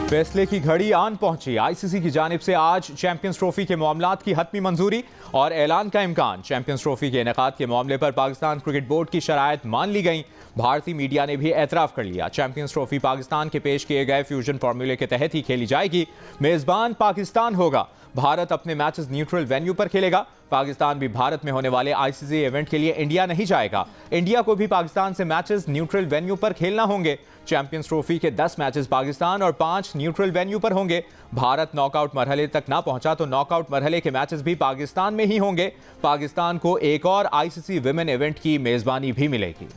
फैसले की घड़ी आन पहुंची। आईसीसी की जानिब से आज चैंपियंस ट्रॉफी के मामलात की हतमी मंजूरी और ऐलान का इम्कान। चैंपियंस ट्रॉफी के इनेकाद के मामले पर पाकिस्तान क्रिकेट बोर्ड की शराइत मान ली गई। भारतीय मीडिया ने भी एतराफ़ कर लिया। चैंपियंस ट्रॉफी पाकिस्तान के पेश किए गए फ्यूजन फार्मूले के तहत ही खेली जाएगी। मेजबान पाकिस्तान होगा। भारत अपने मैचेस न्यूट्रल वेन्यू पर खेलेगा। पाकिस्तान भी भारत में होने वाले आईसीसी इवेंट के लिए इंडिया नहीं जाएगा। इंडिया को भी पाकिस्तान से मैचेस न्यूट्रल वेन्यू पर खेलना होंगे। चैंपियंस ट्रॉफी के 10 मैचेस पाकिस्तान और 5 न्यूट्रल वेन्यू पर होंगे। भारत नॉकआउट मरहले तक ना पहुंचा तो नॉकआउट मरहले के मैचेस भी पाकिस्तान में ही होंगे। पाकिस्तान को एक और आईसीसी विमेन इवेंट की मेजबानी भी मिलेगी।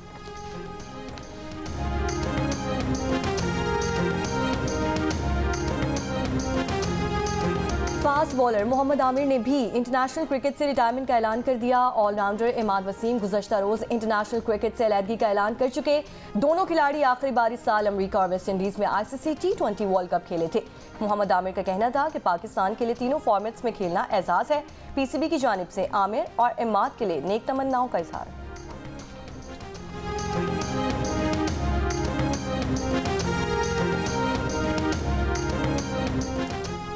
फास्ट बॉलर मोहम्मद आमिर ने भी इंटरनेशनल क्रिकेट से रिटायरमेंट का ऐलान कर दिया। ऑलराउंडर इमाद वसीम गुज़श्ता रोज इंटरनेशनल क्रिकेट से अलहदगी का ऐलान कर चुके। दोनों खिलाड़ी आखिरी बार इस साल अमेरिका और वेस्ट इंडीज में आईसीसी T20 वर्ल्ड कप खेले थे। मोहम्मद आमिर का कहना था कि पाकिस्तान के लिए तीनों फॉर्मेट्स में खेलना एजाज है। पीसीबी की जानिब से आमिर और इमाद के लिए नेक तमन्नाओं का इजहार।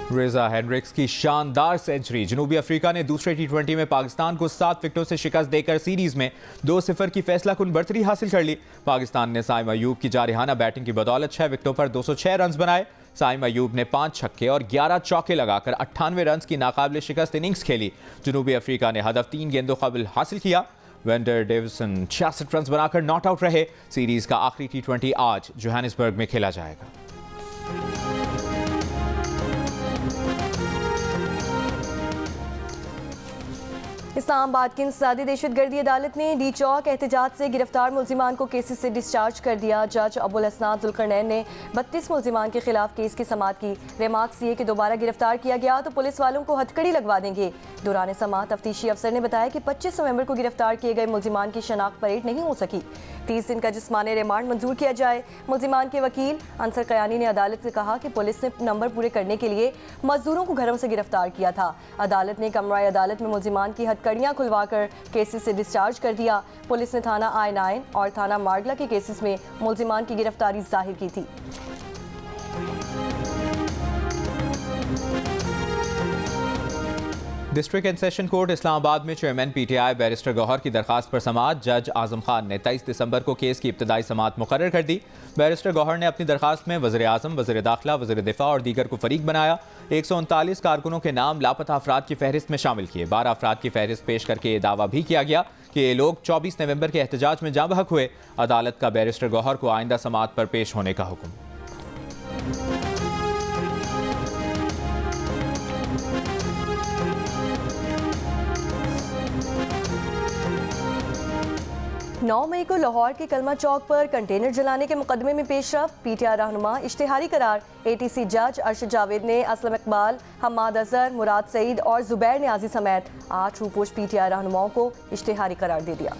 रेजा हेंड्रिक्स की शानदार सेंचुरी। जनूबी अफ्रीका ने दूसरे T20 में पाकिस्तान को 7 विकेटों से शिकस्त देकर सीरीज में 2-0 की फैसलाकुन बढ़तरी हासिल कर ली। पाकिस्तान ने साइम अयूब की जारिहाना बैटिंग की बदौलत 6 विकेटों पर 206 रन बनाए। साइम अयूब ने 5 छक्के और 11 चौके लगाकर 98 रन की नाकाबिले शिकस्त इनिंग्स खेली। जनूबी अफ्रीका ने हदफ 3 गेंदों काबिल हासिल किया। वेंडर डेविसन 66 रन बनाकर नॉट आउट रहे। सीरीज का आखिरी T20 आज जोहानिसबर्ग में खेला जाएगा। इस्लामाबाद की इंसदादी दहशतगर्दी अदालत ने डी चौक एहतजाज से गिरफ्तार मुल्जिमान को केसेस से डिस्चार्ज कर दिया। जज अबुल हसनात जुल्करनैन ने 32 मुल्जिमान के खिलाफ केस की समाअत की। रिमार्क्स दिए कि दोबारा गिरफ्तार किया गया तो पुलिस वालों को हथकड़ी लगवा देंगे। दौरान समाअत तफ्तीशी अफसर ने बताया कि 25 नवंबर को गिरफ्तार किए गए मुल्जिमान की शनाख्त परेड नहीं हो सकी। 30 दिन का जिस्मानी रिमांड मंजूर किया जाए। मुल्जिमान के वकील अंसर कयानी ने अदालत से कहा कि पुलिस ने नंबर पूरे करने के लिए मजदूरों को घरों से गिरफ्तार किया था। अदालत ने कमराए अदालत में मुल्जिमान की हथकड़ियां खुलवाकर केसेस से डिस्चार्ज कर दिया। पुलिस ने थाना I9 और थाना मार्गला के केसेस में मुल्जिमान की गिरफ्तारी जाहिर की थी। District and session court Islamabad में चेयरमैन पीटीआई बैरिस्टर गौहर की दरखास्त पर समाअत। जज आजम खान ने 23 दिसंबर को केस की इब्तदाई समाअत मुकर्रर कर दी। बैरिस्टर गौहर ने अपनी दरखास्त में वज़ीर आज़म, वज़ीर दाखिला, वज़ीर दिफा और दीगर को फरीक बनाया। 139 कारकुनों के नाम लापता अफराद की फहरिस्त में शामिल किए। 12 अफराद की फहरिस्त पेश करके ये दावा भी किया गया कि ये लोग 24 नवंबर के एहतजाज में जाँ बहक हुए। अदालत का बैरिस्टर गौहर को आइंदा समाअत पर पेश होने का हुक्म। 9 मई को लाहौर के कलमा चौक पर कंटेनर जलाने के मुकदमे में पेशरफ। पीटीआई रहनुमा इश्तिहारी करार। एटीसी जज अरशद जावेद ने असलम इकबाल, हम्माद अजहर, मुराद सईद और जुबैर न्याजी समेत 8 रूपोश पीटीआई रहनुमाओं को इश्तिहारी करार दे दिया।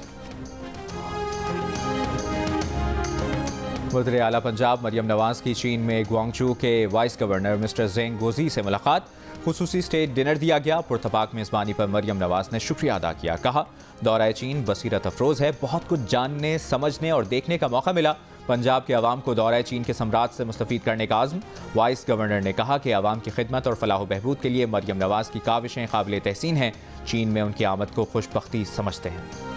वज़ीर आला पंजाब मरियम नवाज की चीन में ग्वांगचू के वाइस गवर्नर मिस्टर जेंग गोजी से मुलाकात। खुसूसी स्टेट डिनर दिया गया। पुरतपाक मेज़बानी पर मरियम नवाज ने शुक्रिया अदा किया। कहा दौरा चीन बसीरत अफरोज़ है। बहुत कुछ जानने, समझने और देखने का मौका मिला। पंजाब के अवाम को दौरा चीन के सम्राट से मुस्तफ़ीद करने का आज़म। वाइस गवर्नर ने कहा कि अवाम की खिदमत और फलाह बहबूद के लिए मरियम नवाज की काविशें काबिल तहसीन हैं। चीन में उनकी आमद को खुशबख्ती समझते हैं।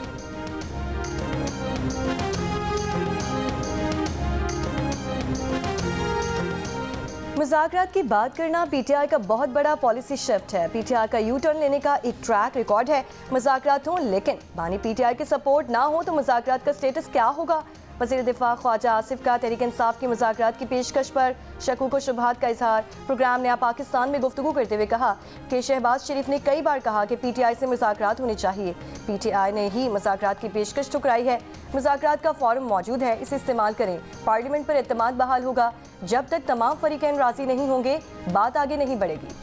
मुज़ाकरात की बात करना पीटीआई का बहुत बड़ा पॉलिसी शिफ्ट है। पीटीआई का यू टर्न लेने का एक ट्रैक रिकॉर्ड है। मुज़ाकरात हों लेकिन बानी पीटीआई के सपोर्ट ना हो तो मुज़ाकरात का स्टेटस क्या होगा? वज़ीर दिफा ख्वाजा आसिफ का तहरीक इंसाफ की मुज़ाकरात की पेशकश पर शकूक व शुबहात का इजहार। प्रोग्राम नया पाकिस्तान में गुफ्तगू करते हुए कहा कि शहबाज शरीफ ने कई बार कहा कि पीटीआई से मुज़ाकरात होने चाहिए। पीटीआई ने ही मुज़ाकरात की पेशकश ठुकराई है। मुज़ाकरात का फॉर्म मौजूद है, इसे इस्तेमाल करें। पार्लियामेंट पर एतमाद बहाल होगा। जब तक तमाम फरीकैन राज़ी नहीं होंगे बात आगे नहीं बढ़ेगी।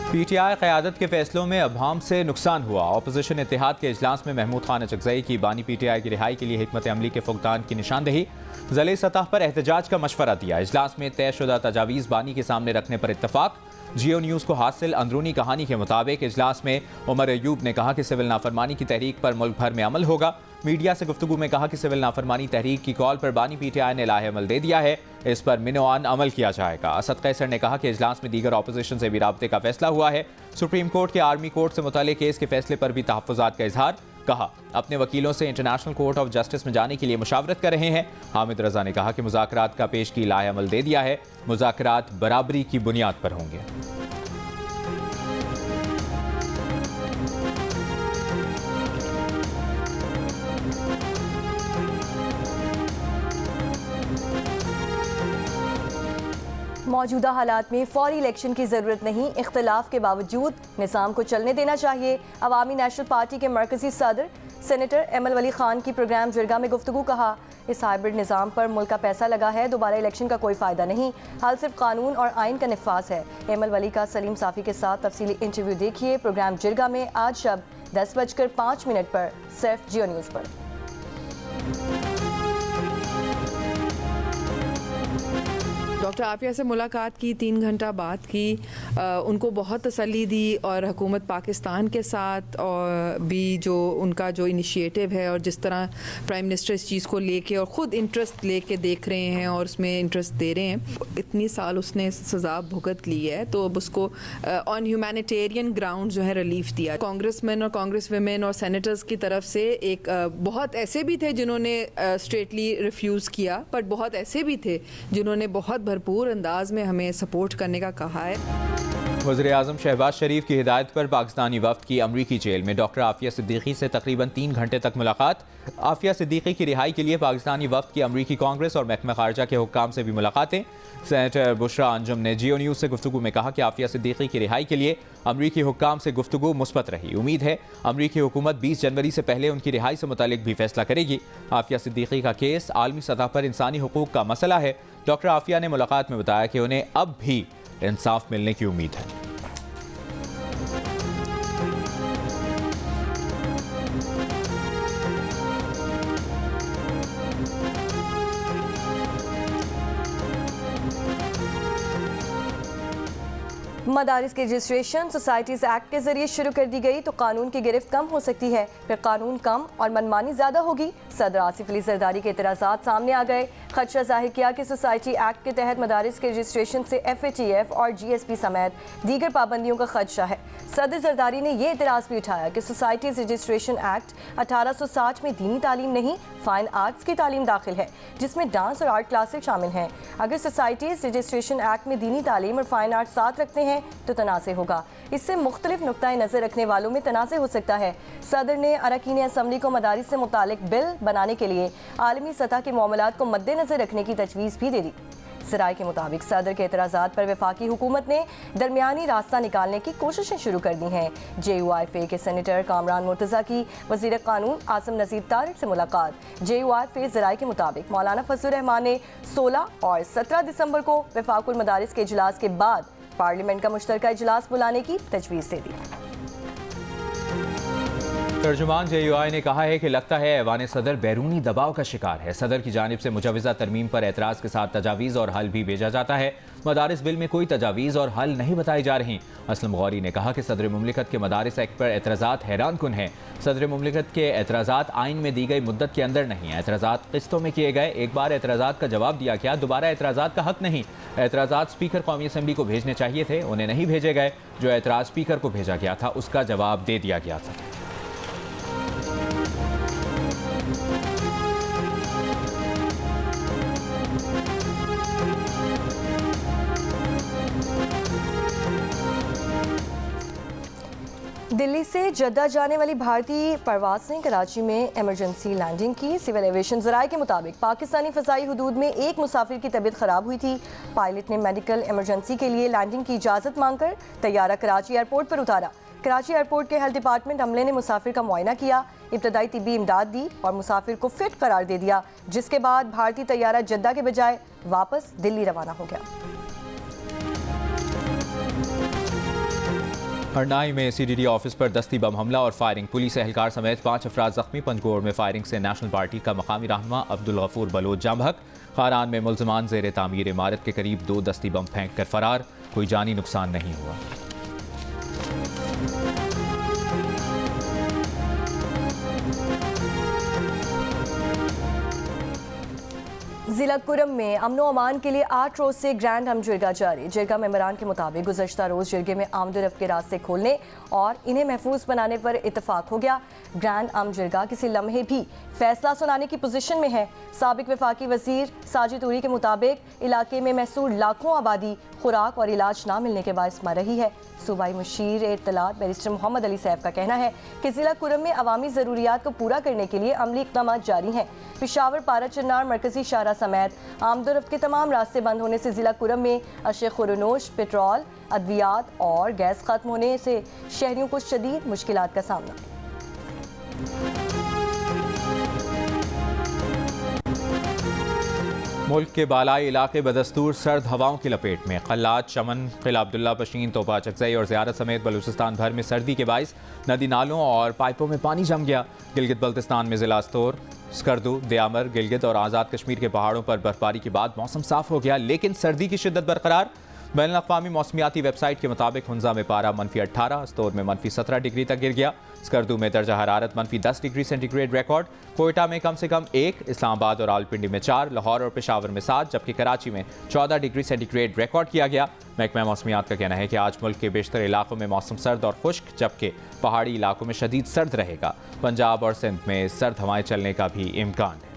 पीटीआई क़यादत के फैसलों में अवाम से नुकसान हुआ। अपोजिशन इत्तेहाद के इजलास में महमूद खान अचकज़ई की बानी पीटीआई की रिहाई के लिए हिकमत अमली के फुकदान की निशानदही। ज़िले सतह पर एहतजाज का मशवरा दिया। इजलास में तयशुदा तजावीज़ बानी के सामने रखने पर इत्तफाक। जियो न्यूज़ को हासिल अंदरूनी कहानी के मुताबिक इजलास में उमर अयूब ने कहा कि सिविल नाफरमानी की तहरीक पर मुल्क भर में अमल होगा। मीडिया से गुफ्तगू में कहा कि सिविल नाफरमानी तहरीक की कॉल पर बानी PTI ने लाहे अमल दे दिया है, इस पर मिनोआन अमल किया जाएगा। असद कैसर ने कहा कि इजलास में दीगर ऑपोजिशन से भी राब्ते का फैसला हुआ है। सुप्रीम कोर्ट के आर्मी कोर्ट से मुताल्लिक केस के फैसले पर भी तहफ़्फ़ुज़ात का इजहार। कहा अपने वकीलों से इंटरनेशनल कोर्ट ऑफ जस्टिस में जाने के लिए मुशावरत कर रहे हैं। हामिद रजा ने कहा कि मुज़ाकरात का पेशगी लाहे अमल दे दिया है, मुज़ाकरात बराबरी की बुनियाद पर होंगे। मौजूदा हालात में फौरी इलेक्शन की ज़रूरत नहीं, इख्तलाफ के बावजूद निज़ाम को चलने देना चाहिए। अवामी नेशनल पार्टी के मरकजी सदर सेनेटर एमल वली खान की प्रोग्राम जिरगा में गुफ्तगू। कहा इस हाइब्रिड निज़ाम पर मुल्क का पैसा लगा है, दोबारा इलेक्शन का कोई फ़ायदा नहीं, हल सिर्फ कानून और आइन का नफाज है। एमल वली का सलीम साफ़ी के साथ तफसीली इंटरव्यू देखिए प्रोग्राम जिरगा में आज शब 10:05 पर सिर्फ जियो न्यूज़ पर। डॉक्टर आफिया से मुलाकात की, 3 घंटा बात की, उनको बहुत तसल्ली दी और हुकूमत पाकिस्तान के साथ और भी जो उनका जो इनिशिएटिव है और जिस तरह प्राइम मिनिस्टर इस चीज़ को लेके और ख़ुद इंटरेस्ट लेके देख रहे हैं और उसमें इंटरेस्ट दे रहे हैं। इतनी साल उसने सज़ा भुगत ली है तो अब उसको ऑन ह्यूमैनिटेरियन ग्राउंड जो है रिलीफ दिया। कांग्रेसमैन और कांग्रेस विमेन और सेनेटर्स की तरफ से एक बहुत ऐसे भी थे जिन्होंने स्ट्रेटली रिफ्यूज़ किया, बट बहुत ऐसे भी थे जिन्होंने बहुत भरपूर अंदाज में हमें सपोर्ट करने का कहा है। वज़ीर-ए-आज़म शहबाज शरीफ की हिदायत पर पाकिस्तानी वफ़द की अमरीकी जेल में डॉक्टर आफिया सिद्दीकी से तकरीबन 3 घंटे तक मुलाकात। आफिया सिद्दीकी की रिहाई के लिए पाकिस्तानी वफ़द की अमरीकी कांग्रेस और महकमा खारजा के हुक्काम से भी मुलाकातें। सेनेटर बुशरा अंजुम ने जियो न्यूज़ से गुफ्तगू में कहा कि आफिया सिद्दीकी की रिहाई के लिए अमरीकी हुक्काम से गुफ्तगू मुस्बत रही। उम्मीद है अमरीकी हुकूमत 20 जनवरी से पहले उनकी रिहाई से मुतालिक भी फैसला करेगी। आफिया सिद्दीकी का केस आलमी सतह पर इंसानी हुकूक का मसला है। डॉक्टर आफिया ने मुलाकात में बताया कि उन्हें अब भी इंसाफ मिलने की उम्मीद है। मदारिस की रजिस्ट्रेशन सोसाइटीज़ एक्ट के जरिए शुरू कर दी गई तो कानून की गिरफ्त कम हो सकती है, फिर कानून कम और मनमानी ज़्यादा होगी। सदर आसिफ अली जरदारी के एतराज़ात सामने आ गए। खदशा जाहिर किया कि सोसाइटी एक्ट के तहत मदारिस के रजिस्ट्रेशन से FATF और GSP समेत दीगर पाबंदियों का खदशा है। सदर जरदारी ने यह एतराज़ भी उठाया कि सोसाइटीज़ रजिस्ट्रेशन एक्ट 1860 में दीनी तालीम नहीं, फाइन आर्ट्स की तालीम दाखिल है, जिसमें डांस और आर्ट क्लासेस शामिल हैं। अगर सोसाइटीज़ रजिस्ट्रेशन एक्ट में दीनी तालीम और फाइन आर्ट साथ रखते हैं तो तनाज़े होगा। इससे मुख्तलिफ नुक्ताए नज़र रखने वालों में तनाज़े हो सकता है। सदर ने अरकान असम्बली को मदारिस से मुतालिक बिल बनाने के लिए आलमी सतह के मामलात को मद्देनज़र रखने की तजवीज़ भी दे दी। सराय के मुताबिक सदर के एतराज़ात पर वफाकी हुकूमत ने दरमियानी रास्ता निकालने की कोशिशें शुरू कर दी हैं। JUIFA के सेनेटर कामरान मुर्तज़ा की वज़ीर कानून आसिम नज़ीर तारिक से मुलाकात। JUIFA ज़राए के मुताबिक मौलाना फजलुर रहमान ने 16 और 17 दिसंबर को वफाकुल मदारिस के इजलास के बाद पार्लियामेंट का मुश्तरका इजलास बुलाने की तजवीज़ दे दी। तर्जुमान JUI ने कहा है कि लगता है ऐवान सदर बैरूनी दबाव का शिकार है। सदर की जानिब से मुजवज़ा तरमीम पर एतराज़ के साथ तजावीज़ और हल भी भेजा जाता है। मदारिस बिल में कोई तजावीज़ और हल नहीं बताई जा रही। असलम गौरी ने कहा कि सदर मुमलिकत के मदारिस एक्ट पर एतराज़ात हैरान कुन हैं। सदर मुमलिकत के एतराज़ात आइन में दी गई मुद्दत के अंदर नहीं, एतराज़ात किस्तों में किए गए। एक बार एतराज़ात का जवाब दिया गया, दोबारा एतराज़ात का हक नहीं। एतराज़ात स्पीकर कौमी असम्बली को भेजने चाहिए थे, उन्हें नहीं भेजे गए। जो एतराज़ स्पीकर को भेजा गया था उसका जवाब दे दिया गया था। दिल्ली से जद्दा जाने वाली भारतीय परवाज़ ने कराची में इमरजेंसी लैंडिंग की। सिविल एविएशन ज़राए के मुताबिक पाकिस्तानी फ़ज़ाई हुदूद में एक मुसाफिर की तबीयत ख़राब हुई थी। पायलट ने मेडिकल इमरजेंसी के लिए लैंडिंग की इजाज़त मांगकर तैयारा कराची एयरपोर्ट पर उतारा। कराची एयरपोर्ट के हेल्थ डिपार्टमेंट अमले ने मुसाफिर का मुआयना किया, इब्तदाई तिब्बी इमदाद दी और मुसाफिर को फिट करार दे दिया, जिसके बाद भारतीय तैयारा जद्दा के बजाय वापस दिल्ली रवाना हो गया। हरनाई में CDD ऑफिस पर दस्ती बम हमला और फायरिंग, पुलिस एहलकार समेत 5 अफराद जख्मी। पंजगोड़ में फायरिंग से नेशनल पार्टी का मकामी रहनुमा अब्दुल गफूर बलोच जाम बहक। खारान में मुलजमान ज़ेर तामीर इमारत के करीब 2 दस्ती बम फेंक कर फरार। कोई जानी नुकसान नहीं हुआ। जिला कुरम में अमनो अमान के लिए 8 रोज से ग्रैंड हम जिरगा जारी। जिरगा मेंबरान के मुताबिक गुज़श्ता रोज जिरगे में आमदोरफ्त के रास्ते खोलने और इन्हें महफूज बनाने पर इतफाक हो गया। ग्रैंड हम जिरगा किसी लम्हे भी फैसला सुनाने की पोजीशन में है। साबिक वफाकी वजीर साजिद उरी के मुताबिक इलाके में महसूर लाखों आबादी खुराक और इलाज ना मिलने के बायस मर रही है। सूबाई मुशीर इत्तलात बैरिस्टर मोहम्मद अली सैफ का कहना है कि जिला कुरम में अवामी ज़रूरियात को पूरा करने के लिए अमली इक़दाम जारी हैं। पिशावर, पारा, चन्नार, मरकजी शाहरा समेत आमदोरफ्त के तमाम रास्ते बंद होने से जिला कुरम में अशे खुरनोश, पेट्रोल, अद्वियात और गैस खत्म होने से शहरियों को शदीद मुश्किलात का सामना। मुल्क के बालाई इलाके बदस्तूर सर्द हवाओं की लपेट में। खल्लात, चमन, किला अब्दुल्ला, पशीन, तोपा, चकजई और ज़ियारत समेत बलूचिस्तान भर में सर्दी के बाइस नदी नालों और पाइपों में पानी जम गया। गिलगित बल्तिस्तान में ज़िला अस्तोर, स्कर्दू, दयामर, गिलगित और आज़ाद कश्मीर के पहाड़ों पर बर्फबारी के बाद मौसम साफ हो गया, लेकिन सर्दी की शिद्दत बरकरार। बैनुल-अक़वामी मौसमियाती वेबसाइट के मुताबिक हुंजा में पारा -18, अस्तोर में -17 डिग्री तक गिर गया। स्कर्दू में दर्जा हरारत -10 डिग्री सेंटीग्रेड रिकॉर्ड। कोयटा में कम से कम 1, इस्लामाबाद और रावलपिंडी में 4, लाहौर और पेशावर में 7, जबकि कराची में 14 डिग्री सेंटीग्रेड रिकॉर्ड किया गया। महकमा मौसमियात का कहना है कि आज मुल्क के बेशतर इलाकों में मौसम सर्द और खुश्क, जबकि पहाड़ी इलाकों में शदीद सर्द रहेगा। पंजाब और सिंध में सर्द हवाएं चलने का भी इम्कान है।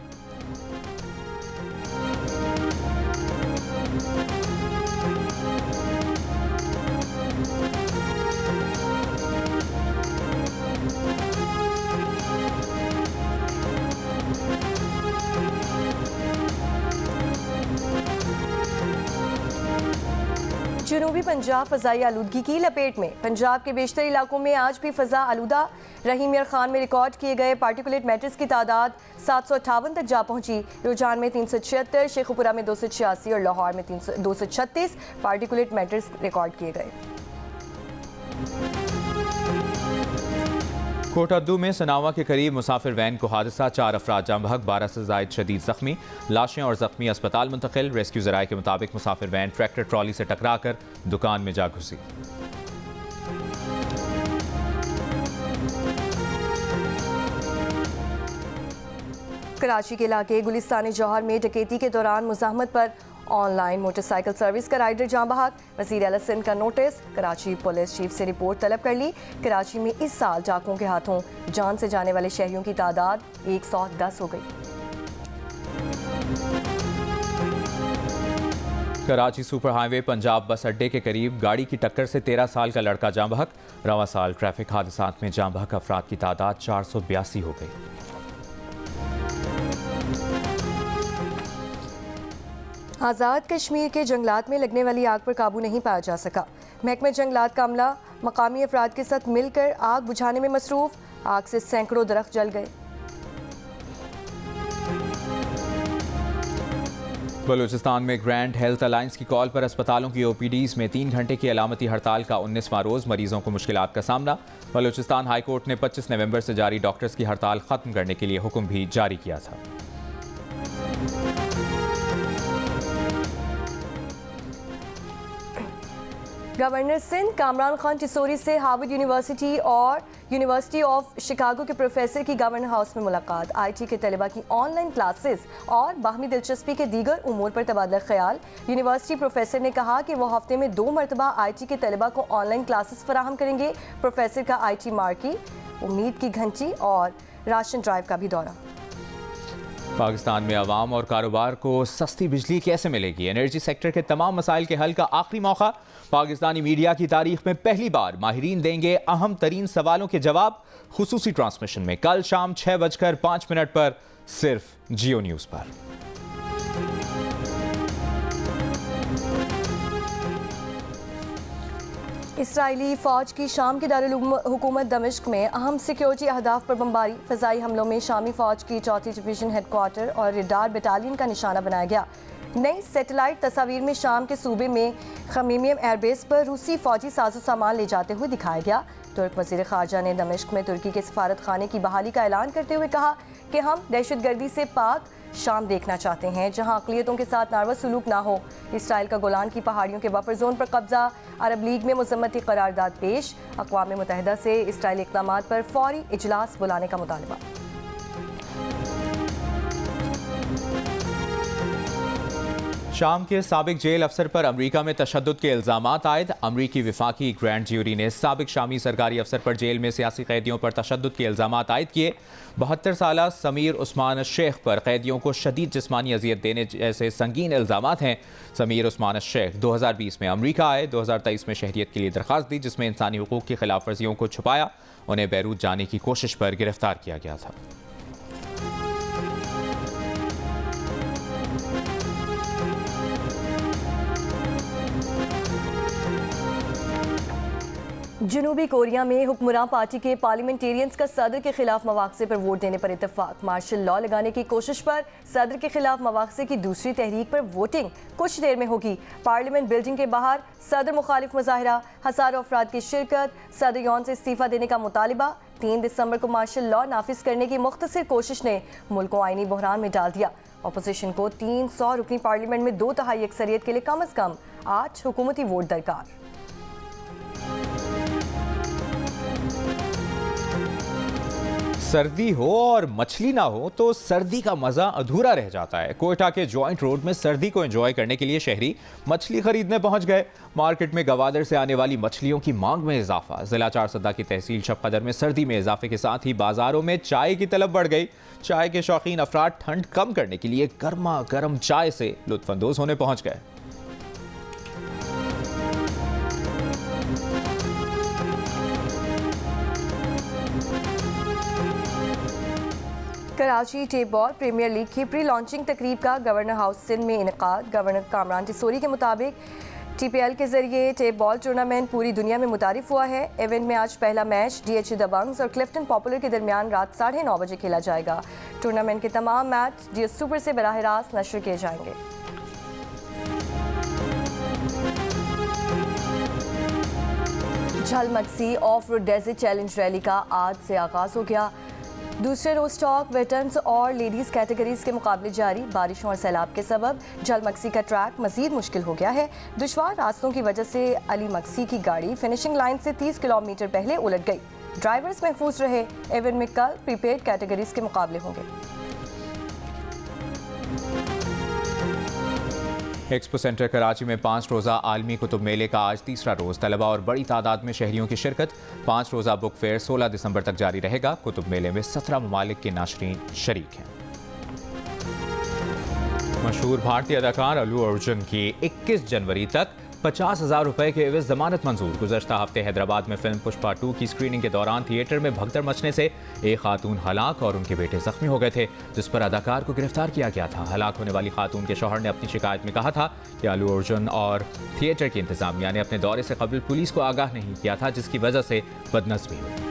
जनूबी पंजाब फ़ज़ाई आलूदगी की लपेट में। पंजाब के बेशतर इलाकों में आज भी फ़ज़ा आलूदा रही। मियार खान में रिकॉर्ड किए गए पार्टिकुलेट मैटर्स की तादाद 758 तक जा पहुंची। रुझान में 376, शेखुपुरा में 286 और लाहौर में 236 पार्टिकुलेट मैटर्स रिकॉर्ड किए गए। कोटद्दू में सनावा के करीब मुसाफिर वैन को हादसा, 4 अफराद जाम बहक, 12 से ज़ायद शदीद जख्मी। लाशें और जख्मी अस्पताल मुंतकिल। रेस्क्यू ज़राए के मुताबिक मुसाफिर वैन ट्रैक्टर ट्रॉली से टकराकर दुकान में जा घुसी। कराची के इलाके गुलिस्तानी जौहर में डकैती के दौरान मुज़ाहमत पर ऑनलाइन मोटरसाइकिल सर्विस का राइडर जाम बहक। वज़ीर आला सिंध का नोटिस। कराची पुलिस चीफ से रिपोर्ट तलब कर ली। कराची में इस साल डाकुओं के हाथों जान से जाने वाले शहरियों की तादाद 110 हो गई। कराची सुपर हाईवे पंजाब बस अड्डे के करीब गाड़ी की टक्कर से 13 साल का लड़का जाम बहक। रवां साल ट्रैफिक हादसात में जाम बहक अफराद की तादाद 482 हो गई। आज़ाद कश्मीर के जंगलात में लगने वाली आग पर काबू नहीं पाया जा सका। महकमे जंगलात का अमला मकामी अफराद के साथ मिलकर आग बुझाने में मसरूफ। आग से सैकड़ों दरख्त जल गए। बलूचिस्तान में ग्रैंड हेल्थ अलायंस की कॉल पर अस्पतालों की ओपीडीज में 3 घंटे की अलामती हड़ताल का 19वां रोज। मरीजों को मुश्किलात का सामना। बलूचिस्तान हाई कोर्ट ने 25 नवंबर से जारी डॉक्टर्स की हड़ताल खत्म करने के लिए हुक्म भी जारी किया था। गवर्नर सिंध कामरान खान चिसोरी से हार्वर्ड यूनिवर्सिटी और यूनिवर्सिटी ऑफ शिकागो के प्रोफेसर की गवर्नर हाउस में मुलाकात। IT के तलबा की ऑनलाइन क्लासेस और बाहमी दिलचस्पी के दीगर उमूर पर तबादला ख्याल। यूनिवर्सिटी प्रोफेसर ने कहा कि वो हफ्ते में 2 मरतबा IT के तलबा को ऑनलाइन क्लासेस फराहम करेंगे। प्रोफेसर का IT मार्की, उम्मीद की घंटी और राशन ड्राइव का भी दौरा। पाकिस्तान में अवाम और कारोबार को सस्ती बिजली कैसे मिलेगी? एनर्जी सेक्टर के तमाम मसाइल के हल का आखिरी मौका। पाकिस्तानी मीडिया की तारीख में पहली बार माहिरीन देंगे अहम तरीन सवालों के जवाब। खुसूसी ट्रांसमिशन में कल शाम 6:05 पर सिर्फ जियो न्यूज़ पर। इसराइली फ़ौज की शाम के दारुल हुकूमत दमिश्क में अहम सिक्योरिटी अहदाफ पर बमबारी। फ़ज़ाई हमलों में शामी फ़ौज की 4th डिवीज़न हेडक्वार्टर और रेडार बटालियन का निशाना बनाया गया। नई सैटेलाइट तस्वीर में शाम के सूबे में खमीमियम एयरबेस पर रूसी फ़ौजी साजो सामान ले जाते हुए दिखाया गया। तुर्क वज़ीर ख़ारजा ने दमिश्क में तुर्की के सफारत खाने की बहाली का ऐलान करते हुए कहा कि हम दहशतगर्दी से पाक शाम देखना चाहते हैं, जहां अक़लियतों के साथ नारवा सलूक ना हो। इसराइल का गोलान की पहाड़ियों के बफर जोन पर कब्जा, अरब लीग में मज़म्मती करारदाद पेश, अक़वाम मुत्तहिदा से इसराइली इक़दामात पर फौरी इजलास बुलाने का मुतालबा। शाम के साबिक जेल अफसर पर अमरीका में तशद्दुद के इल्ज़ामात आयद। अमरीकी विफाकी ग्रैंड ज्यूरी ने साबिक शामी सरकारी अफसर पर जेल में सियासी कैदियों पर तशद्दुद के इल्ज़ामात आयद किए। 72 साला समीर उस्मान शेख पर कैदियों को शदीद जिस्मानी अजियत देने जैसे संगीन इल्ज़ामात हैं। समीर उस्मान शेख 2020 में अमरीका आए, 2023 में शहरियत के लिए दरख्वास्त दी, जिसमें इंसानी हुकूक की खिलाफ वर्जियों को छुपाया। उन्हें बैरूत जाने की कोशिश पर गिरफ्तार किया गया था। जनूबी कोरिया में हुक्मरान पार्टी के पार्लियामेंटेरियंस का सदर के खिलाफ मवाक़से पर वोट देने पर इत्तेफाक। मार्शल लॉ लगाने की कोशिश पर सदर के खिलाफ मवाक़से की दूसरी तहरीक पर वोटिंग कुछ देर में होगी। पार्लियामेंट बिल्डिंग के बाहर सदर मुखालिफ मुजाहिरा, हज़ारों अफराद की शिरकत, सदर यौन से इस्तीफ़ा देने का मुतालिबा। 3 दिसंबर को मार्शल लॉ नाफिज करने की मुख्तसर कोशिश ने मुल्क को आईनी बहरान में डाल दिया। अपोजिशन को 300 रुकनी पार्लियामेंट में 2/3 अक्सरियत के लिए कम अज़ कम 8 हुकूमती वोट दरकार। सर्दी हो और मछली ना हो तो सर्दी का मजा अधूरा रह जाता है। कोयटा के जॉइंट रोड में सर्दी को एंजॉय करने के लिए शहरी मछली खरीदने पहुंच गए। मार्केट में गवादर से आने वाली मछलियों की मांग में इजाफा। जिला चारसदा की तहसील शबकदर में सर्दी में इजाफे के साथ ही बाजारों में चाय की तलब बढ़ गई। चाय के शौकीन अफराद ठंड कम करने के लिए गर्मा गर्म चाय से लुत्फानंदोज होने पहुंच गए। Karachi tape ball premier league की प्री लॉन्चिंग तकरीब का गवर्नर हाउस सिंध में इनेकाद। गवर्नर कामरान टिसोरी के मुताबिक TPL के जरिए टेप बॉल टूर्नामेंट पूरी दुनिया में मुतारिफ हुआ है। इवेंट में आज पहला मैच DH दबंग्स और क्लिफ्टन पॉपुलर के दरमियान रात 9:30 बजे खेला जाएगा। टूर्नामेंट के तमाम मैच DS सुपर से बराह रास्त नशर किए जाएंगे। झलमक्सी off road desert challenge rally का आज से आगाज हो गया। दूसरे रोज स्टॉक, वेटरन्स और लेडीज़ कैटेगरीज के मुकाबले जारी। बारिशों और सैलाब के सबब झलमक्सी का ट्रैक मजीद मुश्किल हो गया है। दुश्वार रास्तों की वजह से अली मक्सी की गाड़ी फिनिशिंग लाइन से 30 किलोमीटर पहले उलट गई। ड्राइवर्स महफूज रहे। इवेंट में कल प्रीपेड कैटेगरीज के मुकाबले होंगे। एक्सपो सेंटर कराची में 5 रोज़ा आलमी कुतुब मेले का आज तीसरा रोज़। तलबा और बड़ी तादाद में शहरियों की शिरकत। 5 रोज़ा बुक फेयर 16 दिसंबर तक जारी रहेगा। कुतुब मेले में 17 ममालिक के नाशरीन शरीक हैं। मशहूर भारतीय अदाकार अल्लू अर्जुन की 21 जनवरी तक 50,000 रुपए के एवज जमानत मंजूर। गुज़श्ता हफ्ते हैदराबाद में फिल्म पुष्पा 2 की स्क्रीनिंग के दौरान थिएटर में भगदड़ मचने से एक खातून हलाक और उनके बेटे जख्मी हो गए थे, जिस पर अदाकार को गिरफ्तार किया गया था। हलाक होने वाली खातून के शौहर ने अपनी शिकायत में कहा था कि अल्लू अर्जुन और थिएटर की इंतजामिया ने अपने दौरे से कबल पुलिस को आगाह नहीं किया था, जिसकी वजह से बदनज़मी हुई।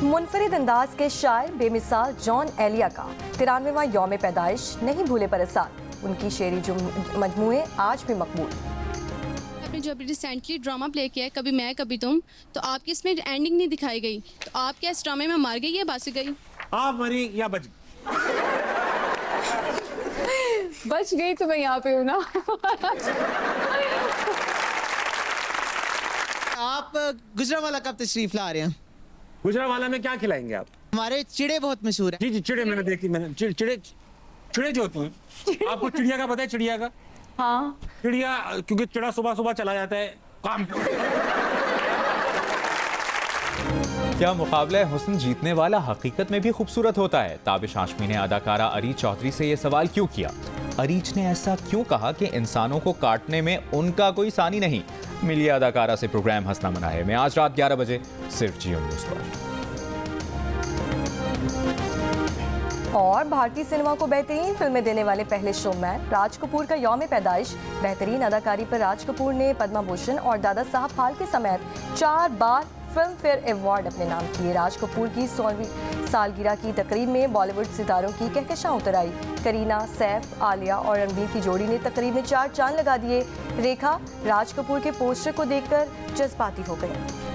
मुनफरिद अंदाज के शायर बेमिसाल जॉन एलिया का 93वां यौम पैदाइश नहीं भूले पर असार। उनकी शेरी मजमूए आज भी मकबूल। आपने जो अभी रिसेंटली ड्रामा प्ले किया है कभी मैं कभी तुम, तो आपकी इसमें एंडिंग नहीं दिखाई गई, तो आप क्या इस ड्रामे में मार गई या बासी गई? आप मरी या बच बच गई तो मैं यहाँ पे हूँ ना। आप गुजरावाला कब तशरीफ ला रहे हैं? गुजरावाला में क्या खिलाएंगे आप? हमारे चिड़े बहुत मशहूर है। जी जी, चिड़े मैंने देखी, मैंने चिड़े जो होते हैं। आपको चिड़िया का पता है? चिड़िया का, हाँ, चिड़िया क्योंकि चिड़ा सुबह सुबह चला जाता है काम। क्या मुकाबला हुस्न जीतने वाला हकीकत में भी खूबसूरत होता है? ताबिश हाशमी ने अदाकारा अरीज चौधरी से ये सवाल क्यों किया? अरीज ने ऐसा क्यों कहा कि इंसानों को काटने में उनका कोई सानी नहीं? मिलिए अदाकारा से प्रोग्राम हंसना मनाए में आज रात 11 बजे सिर्फ जियो न्यूज़ पर। और भारतीय सिनेमा को बेहतरीन फिल्में देने वाले पहले शोमैन राज कपूर का यौम पैदाइश। बेहतरीन अदाकारी पर राज कपूर ने पद्मा भूषण और दादा साहब फाल्के समेत 4 बार फिल्म फेयर अवार्ड अपने नाम किए। राज कपूर की 100वीं सालगिरह की तकरीब में बॉलीवुड सितारों की कहकशां उतर आई। करीना, सैफ, आलिया और रणबीर की जोड़ी ने तकरीब में 4 चांद लगा दिए। रेखा राज कपूर के पोस्टर को देखकर जज्बाती हो गई।